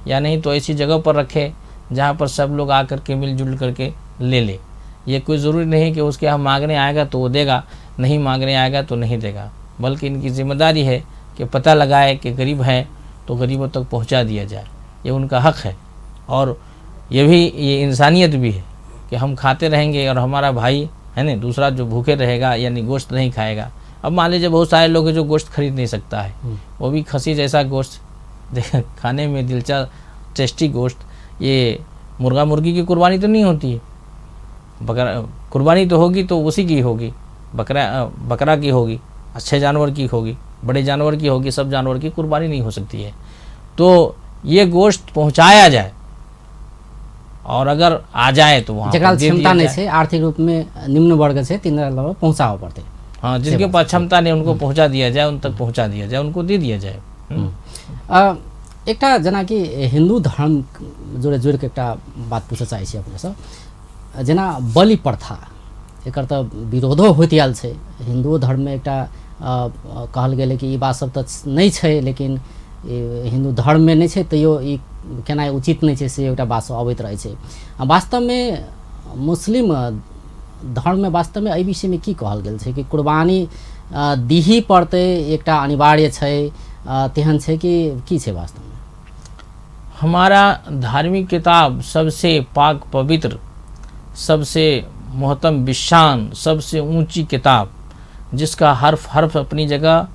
या नहीं तो ऐसी जगह पर रखे जहां पर सब लोग आकर के मिलजुल करके ले ले। ये कोई ज़रूरी नहीं कि उसके यहाँ मांगने आएगा तो वो देगा, नहीं मांगने आएगा तो नहीं देगा, बल्कि इनकी जिम्मेदारी है कि पता लगाए कि गरीब हैं तो गरीबों तक पहुंचा दिया जाए, ये उनका हक़ है। और ये इंसानियत भी है कि हम खाते रहेंगे और हमारा भाई है ना दूसरा जो भूखे रहेगा यानी गोश्त नहीं खाएगा। अब मान लीजिए बहुत सारे लोग हैं जो गोश्त खरीद नहीं सकता है, वो भी खसी जैसा गोश्त खाने में दिलचस्प टेस्टी गोश्त, ये मुर्गा मुर्गी की कुर्बानी तो नहीं होती है, बकरा कुर्बानी तो होगी तो उसी की होगी, बकरा की होगी, अच्छे जानवर की होगी, बड़े जानवर की होगी, सब जानवर की कुर्बानी नहीं हो सकती है। तो ये गोश्त पहुंचाया जाए और अगर आ जाए तो वहाँ जकरा क्षमता नहीं है, आर्थिक रूप में निम्न वर्ग से तीन पहुँचाओ पड़ते, हाँ जिनके पास क्षमता नहीं उनको पहुँचा दिया जाए, उन तक पहुँचा दिया जाए, उनको दे दिया जाए। एकटा जेना कि हिंदू धर्म जोड़े जोड़ के एकटा बात पूछे चाहे छी अपने सब, जेना बलि प्रथा एकर तो विरोधो होइत आयल छै हिंदू धर्म में। एकटा कहल गेल कि ई बात सब तो नहीं छै, लेकिन हिंदू धर्म में नहीं छै, तैयो ई केना उचित नहीं छै से एकटा बात सब अबैत रहै छै। वास्तव में मुस्लिम धर्म में वास्तव में एहि विषय में की कहल गेल छै कि कुर्बानी दीही पड़ते, एकटा अनिवार्य छै, तेहन छै कि की छै वास्तव में? हमारा धार्मिक किताब सबसे पाक पवित्र, सबसे मोहतम बिशान, सबसे ऊंची किताब, जिसका हर्फ हर्फ अपनी जगह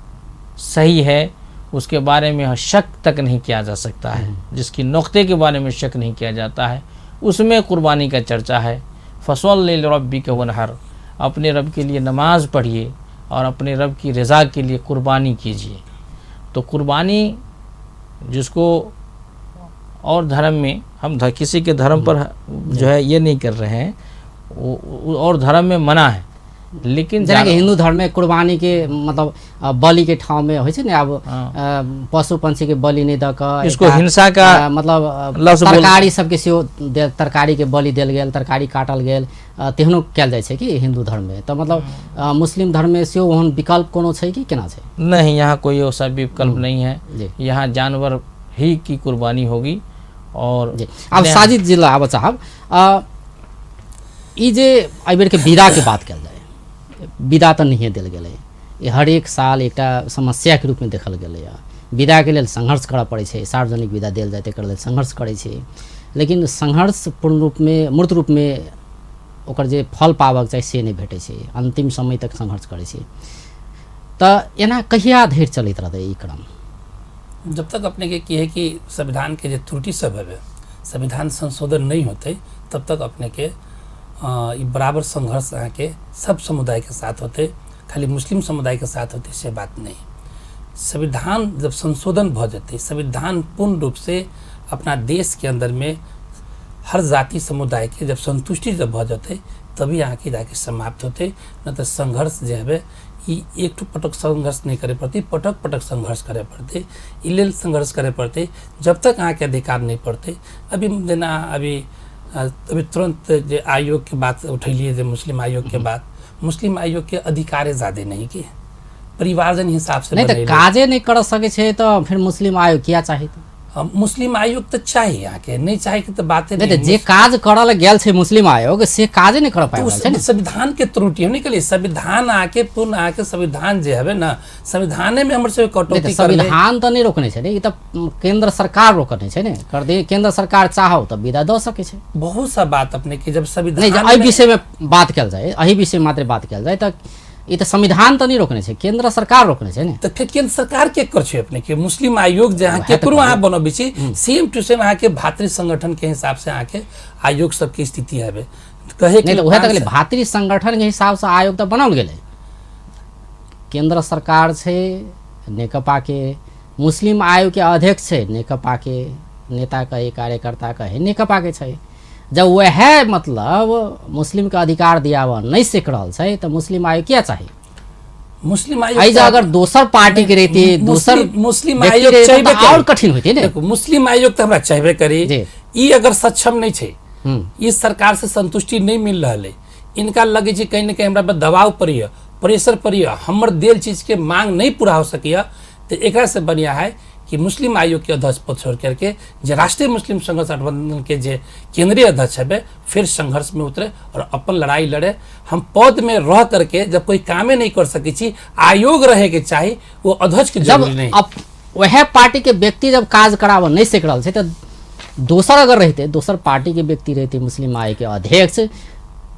सही है, उसके बारे में शक तक नहीं किया जा सकता है, जिसकी नुक्ते के बारे में शक नहीं किया जाता है, उसमें कुर्बानी का चर्चा है। फसल्लि लिरब्बिका वनहर, अपने रब के लिए नमाज पढ़िए और अपने रब की रज़ा के लिए कुर्बानी कीजिए। तो कुर्बानी जिसको और धर्म में हम किसी के धर्म पर जो है ये नहीं कर रहे हैं, और धर्म में मना है, लेकिन जेना कि हिंदू धर्म में कुर्बानी के मतलब बलि के ठाव में होय छै ने, अब पशु पंछी के बलि नहीं द के इसको हिंसा का मतलब तरकारी सबके सेहो तरकारी के बलि देल गेल, तरकारी काटल गेल, तेहनो कयल जाइ छै कि हिंदू धर्म में। तो मतलब मुस्लिम धर्म में सेहो ओहन विकल्प कोनो छै कि केना छै? नहीं, यहाँ कोई ऐसा विकल्प नहीं है, यहाँ जानवर ही की कुर्बानी होगी और जी अब साजिद जिला आब साहब ई जे एहि बेर के विदा के बात कल जाए, विदा तो नहीं दिल गेलै, ये हर एक साल एक समस्या के रूप में देखल गेलै। विदा के लेल संघर्ष करऽ पड़ै छै, सार्वजनिक विदा देल जाए तकर लेल संघर्ष करै छै, लेकिन संघर्ष पूर्ण रूप में मूर्त रूप में ओकर जे फल पाबक चाही से नहीं भेटै छै, अंतिम समय तक संघर्ष करै छै। तऽ एना कहिया धरि चलैत रहतै ई क्रम? जब तक अपने के है कि संविधान के जो त्रुटि सब है, संविधान संशोधन नहीं होते, तब तक अपने के बराबर संघर्ष यहाँ के सब समुदाय के साथ होते, खाली मुस्लिम समुदाय के साथ होते से बात नहीं। संविधान जब संशोधन भ जाते, संविधान पूर्ण रूप से अपना देश के अंदर में हर जाति समुदाय के जब संतुष्टि जब भ जाते, तभी यहाँ के जाके समाप्त होते। न तो संघर्ष जो है एक ठो पटक संघर्ष नहीं करे पड़ती, पटक पटक संघर्ष करे पड़ते, इलेल संघर्ष करे पड़ते, जब तक यहाँ के अधिकार नहीं पड़ते। अभी जेना अभी तुरंत जो आयोग के बात उठैलिए, जो मुस्लिम आयोग के बात, मुस्लिम आयोग के अधिकार ज़्यादा नहीं के परिवारजन हिसाब से नहीं तो काजे नहीं कर सके छे, तो फिर मुस्लिम आयोग क्या चाहिए? मुस्लिम आयोग तो चाहिए, यहाँ के नहीं चाहिए तो बातें नहीं। जे काज करल गेल छे मुस्लिम आयोग से काजे नहीं कर पाए तो संविधान के त्रुटि होने के लिए संविधान आके पूर्ण आके संविधान जो है ना, संविधान में हमर से कटौती संविधान तो नहीं रोकने छे, ये तो केंद्र सरकार रोकने छे ने, कर दे केंद्र सरकार चाहो तो विदा दे सके छे। बहुत सा बात अपने के जब संविधान नहीं एहि विषय में बात कल जाए, एहि विषय में मात्र बात कल जाए तो ये तो संविधान तो नहीं रोकने छे, केंद्र सरकार रोकने छे ने। तो फिर केंद्र सरकार के कर छे अपने के मुस्लिम आयोग जहाँ के करो वहाँ बनबे छी, सेम टू सेम यहाँ के भातृ संगठन के हिसाब से यहाँ के आयोग सबकी स्थिति है कहे नहीं तो वह तक भातृ संगठन के हिसाब से आयोग तो बनाल गेले, केंद्र सरकार छे नेकपा के, मुस्लिम आयोग के अध्यक्ष छे नेकपा के नेता कहे कार्यकर्ता कहे नेकपा के छे। जब वह मतलब मुस्लिम का अधिकार दिया हुआ नहीं सीख रहा है तो मुस्लिम आयोग क्या चाहिए? मुस्लिम आयोग अगर दोसर पार्टी के रहती, दोसर मुस्लिम आयोग चाहिए और कठिन होती है। मुस्लिम आयोग तो हमरा चाहिए करी, ये अगर सक्षम नहीं छे, इस सरकार से संतुष्टि नहीं मिल रहा है, इनका लगे छे कहीं न कहीं हमरा पर दबाव पड़िया, प्रेशर पड़िया, हमर देल चीज के मांग नहीं पूरा हो सकिया, तो एकरा से बढ़िया है कि मुस्लिम आयोग के अध्यक्ष पद छोड़ करके जो राष्ट्रीय मुस्लिम संघर्ष गठबंधन के जो केंद्रीय अध्यक्ष है फिर संघर्ष में उतरे और अपन लड़ाई लड़े। हम पद में रह करके जब कोई कामे नहीं कर सके छी, आयोग रहे के चाहिए, वो अध्यक्ष के जरूरी नहीं। अब वह पार्टी के व्यक्ति जब काज कराव नहीं सीख रहा है तो दोसर अगर रहते, दोसर पार्टी के व्यक्ति रहते मुस्लिम आयोग के अध्यक्ष,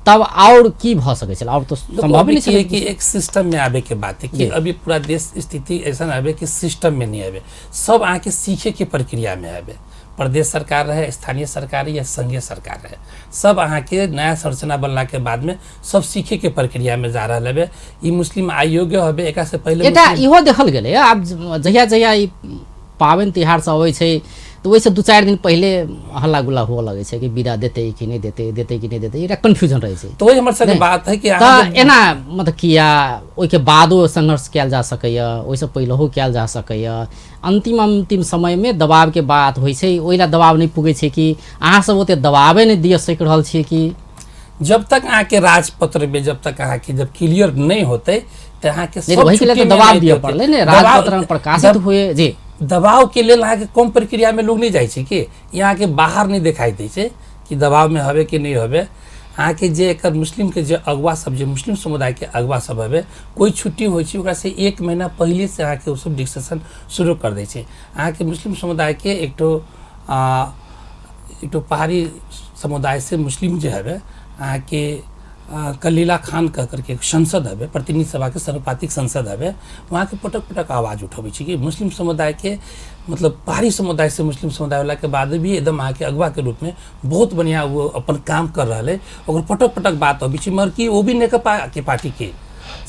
तब और की भ सके छल? और तो संभव नहीं है कि एक सिस्टम में आवे के बात है कि अभी पूरा देश स्थिति ऐसा आवे कि सिस्टम में नहीं आवे, सब आके सीखे के प्रक्रिया में आवे। प्रदेश सरकार रहे, स्थानीय सरकार या संघीय सरकार रहे, सब अहाँ के नया संरचना बनला के बाद में सब सीखे के प्रक्रिया में जा रहा है। ये मुस्लिम आयोग हबे एक से पहले इहो देखल गेलै। आब जहिया जहिया ई पाबनि तिहार सब अबै छै तो वैसे 2-4 दिन पहले हल्ला गुल्ला हुआ लगे छै कि विदा देते कि नहीं देते, देते कि नहीं देते, ये कंफ्यूजन रहे छै। तो वही हमर सबके बात है कि एना मतलब किया ओइ के बादो संघर्ष कैल जा सकैया, ओइ से पहिलहो कैल जा सकैया, अंतिम समय में दबाव के बात होइ छै, ओइला दबाव नहीं पुगे छै कि अहाँ सब ओते दबावे नहीं दिय सक रहल छियै कि जब तक अहाँ के राजपत्र में जब तक अहाँ के जब क्लियर नहीं होते तो अहाँ के सब वही के लिए तो दबाव दिया पड़ले ने, राजपत्र में प्रकाशित हुए जी। दबाव के लिए यहाँ के कम प्रक्रिया में लोग नहीं जाए कि यहाँ के बाहर नहीं दिखाई दे कि दबाव में हवे कि नहीं हवे। यहाँ के जे एक मुस्लिम के जो अगुआ सब जो मुस्लिम समुदाय के अगुआ सब हवे, कोई छुट्टी हो से 1 महीना पहले से यहाँ के सब डिस्कशन शुरू कर दे। यहाँ के मुस्लिम समुदाय के एक पहाड़ी समुदाय से मुस्लिम जो है यहाँ के कलीला खान कह करके एक संसद है, प्रतिनिधि सभा के सर्वपातिक संसद है, वहाँ के पटक पटक आवाज़ उठावे कि मुस्लिम समुदाय के मतलब पहाड़ी समुदाय से मुस्लिम समुदाय वाला के बाद भी एकदम वहाँ के अगवा के रूप में बहुत बढ़िया वो अपन काम कर रहा है और पटक पटक बात अभी मगर कि वो भी नेकपा के पार्टी के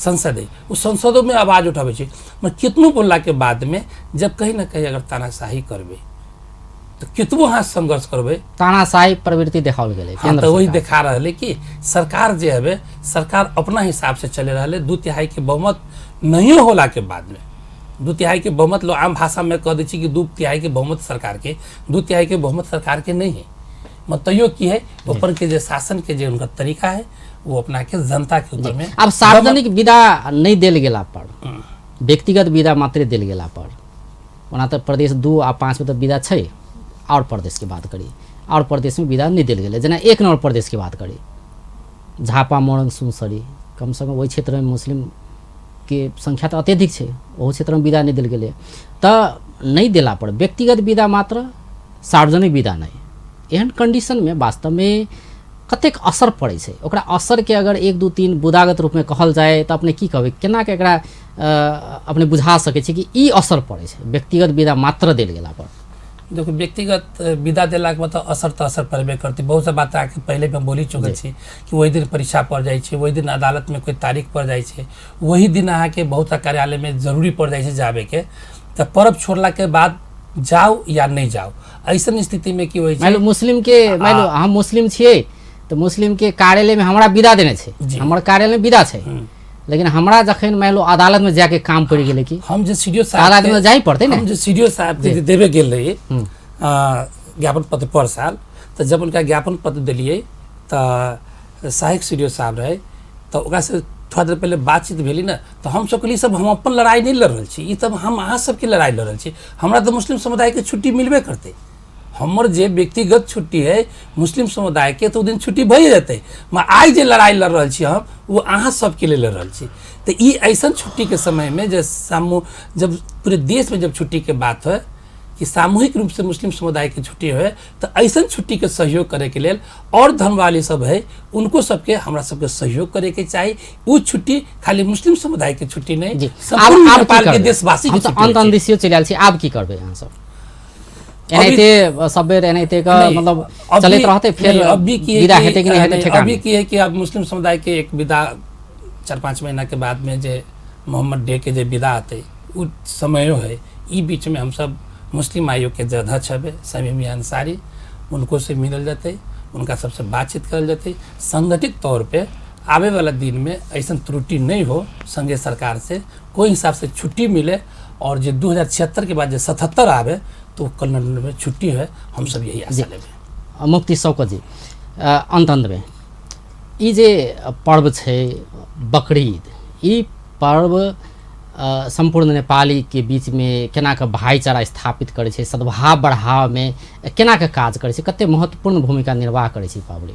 संसद है, उस संसदों में आवाज़ उठावे मगर कितनों बोलला के बाद में जब कहीं ना कहीं अगर तानाशाही करबे तो कितबो हाँ संघर्ष करबे, तानाशाही प्रवृत्ति देखाओल गेलै। तो वही देखा रहा कि सरकार जो है सरकार अपना हिसाब से चले रहा, 2/3 के बहुमत नहीं होला के बाद में 2/3 के बहुमत लोग आम भाषा में कह दी कि 2/3 के बहुमत सरकार के, 2/3 के बहुमत सरकार के नहीं है। मतलब की है ऊपर के जो शासन के जो उनका तरीका है वो अपना के जनता के ऊपर में। अब सार्वजनिक विदा नहीं देल गेला पर, व्यक्तिगत विदा मात्र देल गेला पर, ओना तो प्रदेश 2 आ 5 में तो विदा छै, और प्रदेश की बात करी और प्रदेश में विदा नहीं दिल गए, जेना 1 नंबर प्रदेश की बात करी झापा मोरंग सुनसरी, कम से कम वही क्षेत्र में मुस्लिम के संख्या तो अत्यधिक है, वो क्षेत्र में विदा नहीं दिल गए तो नहीं दिला पर व्यक्तिगत विदा मात्र, सार्वजनिक विदा नहीं। एहन कंडीशन में वास्तव में कतेक असर पड़े छै, ओकरा असर के अगर 1 2 3 बुदागत रूप में कहल जाए तो अपने की कहबै, केना के एकरा अपने बुझा सके छी कि ई असर पड़े छै व्यक्तिगत विदा मात्र देल गेला पर? देखो व्यक्तिगत विदा देला के मतलब असर तो असर पड़बे करती। बहुत सा बात आके पहले भी हम बोली चुकल छी कि वही दिन परीक्षा पड़ जाए छै, वही दिन अदालत में कोई तारीख पड़ जाए छै, वही दिन अहाँ के बहुत सा कार्यालय में जरूरी पड़ जाए छै जाबे के, तो पर्व छोड़ला के बाद जाओ या नहीं जाओ, ऐसा स्थिति में की होइ छै। मुस्लिम के हम मुस्लिम छियै तो मुस्लिम के कार्यालय में हमरा विदा देने छै, हमर कार्यालय में विदा छै, लेकिन हमरा जखन मान लो अदालत में जाके काम पड़ गए कि हम जो सीडीओ साहब अदालत में जाई पड़ते ना, हम जो सीडीओ साहब देवे गेल रही ज्ञापन पत्र पर साल, तो जब उनका ज्ञापन पत्र दिलिए तो सहायक सीडीओ साहब रहे, तो ओकरा से थोड़ा देर पहले बातचीत भेली ना, तो हम सब कहली सब हम अपन लड़ाई नहीं लड़ रही छी, ई तब हम अहाँ सबके लड़ाई लड़ रही छी, हमरा तो मुस्लिम समुदाय के छुट्टी मिलबे करते, हमर जे व्यक्तिगत छुट्टी है मुस्लिम समुदाय के तो दिन छुट्टी भई जेतै, मैं आज जे लड़ाई लड़ रही छी हम वो अहाँ सबके लिए लड़ रही छी। तो ये ऐसा छुट्टी के समय में जब पूरे देश में जब छुट्टी के बात है कि सामूहिक रूप से मुस्लिम समुदाय की छुट्टी है, तो ऐसा छुट्टी के सहयोग करे के लिए और धर्म वाले सब है उनको सबके हमरा सबके सहयोग करे के चाहिए। वो छुट्टी खाली मुस्लिम समुदाय की छुट्टी नहीं, संपूर्ण नेपाल के देशवासी की छुट्टी। अंत दिसियो चलि आयल छी, आब की करबे अहाँ सब? एनाहिते सबेर एनाहिते का मतलब चलत रहते, फिर अभी की विदा हेते कि नहीं हेते ठेकाना? अभी की है कि अब मुस्लिम समुदाय के एक विदा 4-5 महीना के बाद में जे मोहम्मद डे के जे विदा आते उ समय है, ई बीच में हम सब मुस्लिम आयोग के जो अध्यक्ष है शमीम अंसारी, उनको से मिलल जाते, उनका सबसे बातचीत करल जाते, संगठित तौर पे आवे वाला दिन में ऐसा त्रुटि नहीं हो, संघीय सरकार से कोई हिसाब से छुट्टी मिले, और जो 2076 के बाद जो 77 आवे तो कल में छुट्टी है, हम सब यही आशा लेबे। मुफ्ती शौकत जी, अंत में ई जे पर्व छै बकरीद, ई पर्व संपूर्ण नेपाली के बीच में केना के भाईचारा स्थापित करे छै, सद्भाव बढ़ाव में केना के काज करे छै, कते महत्वपूर्ण भूमिका निर्वाह करे छै पावली?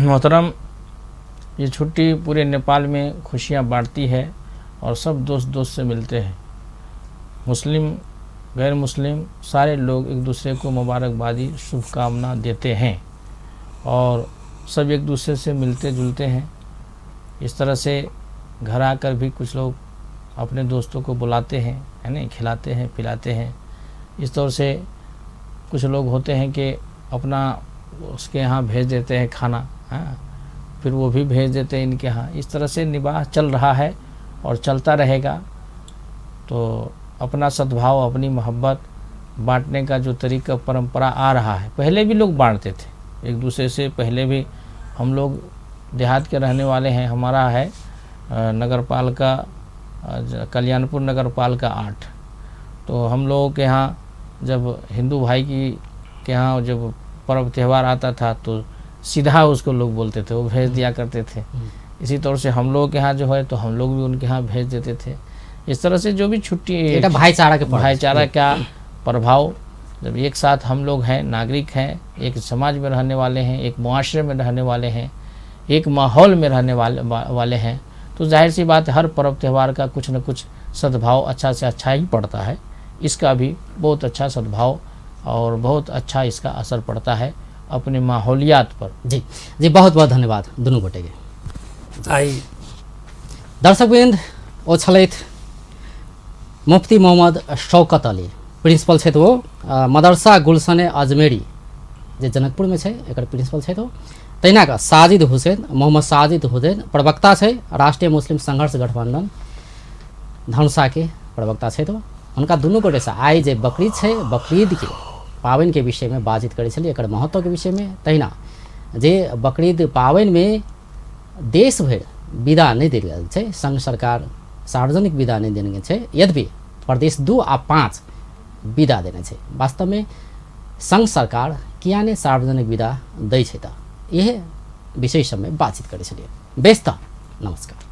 मोहतरम, ये छुट्टी पूरे नेपाल में खुशियाँ बांटती है और सब दोस्त से मिलते हैं, मुस्लिम गैर मुस्लिम सारे लोग एक दूसरे को मुबारकबादी शुभकामना देते हैं और सब एक दूसरे से मिलते जुलते हैं। इस तरह से घर आकर भी कुछ लोग अपने दोस्तों को बुलाते हैं, है ना, खिलाते हैं पिलाते हैं। इस तरह से कुछ लोग होते हैं कि अपना उसके यहाँ भेज देते हैं खाना, हाँ, फिर वो भी भेज देते हैं इनके यहाँ। इस तरह से निवाह चल रहा है और चलता रहेगा। तो अपना सद्भाव, अपनी मोहब्बत बांटने का जो तरीका परंपरा आ रहा है, पहले भी लोग बांटते थे एक दूसरे से। पहले भी हम लोग देहात के रहने वाले हैं, हमारा है नगर पालिका कल्याणपुर नगर पालिका 8। तो हम लोगों के यहाँ जब हिंदू भाई के यहाँ जब पर्व त्यौहार आता था तो सीधा उसको लोग बोलते थे, वो भेज दिया करते थे। इसी तौर से हम लोगों के यहाँ जो है तो हम लोग भी उनके यहाँ भेज देते थे। इस तरह से जो भी छुट्टी भाईचारा का प्रभाव, जब एक साथ हम लोग हैं, नागरिक हैं, एक समाज में रहने वाले हैं, एक मुआशरे में रहने वाले हैं, एक माहौल में रहने वाले हैं, तो जाहिर सी बात है हर पर्व त्यौहार का कुछ न कुछ सद्भाव अच्छा से अच्छा ही पड़ता है। इसका भी बहुत अच्छा सद्भाव और बहुत अच्छा इसका असर पड़ता है अपने माहौलियात पर। जी जी, बहुत बहुत धन्यवाद दुनू गोटे के। आई दर्शकवृन्द, ओ छलैथ मुफ्ती मोहम्मद शौकत अली, प्रिंसिपल छथि वो मदरसा गुलशन अजमेरी जे जनकपुर में है, एकर प्रिंसिपल छथि वो। तहिना का साजिद हुसैन, मोहम्मद साजिद हुसैन प्रवक्ता है, राष्ट्रीय मुस्लिम संघर्ष गठबंधन धनुषा के प्रवक्ता छथि वो। उनका दुनू गोटे से आइ जे बकरीद है, बकरीद के पाबनि के विषय में बातचीत करै छलियै, एकर महत्व के विषय में। तहिना जे बकरीद पाबनि में देश भरि विदा नहीं देल गेल छै, संघ सरकार सार्वजनिक विदा नहीं देने छै, यद्यपि प्रदेश 2 आ 5 विदा देने छै। वास्तव में संघ सरकार किया ने सार्वजनिक विदा दै छै, त यह विषय सब में बातचीत करै छलियै। बेस्त नमस्कार।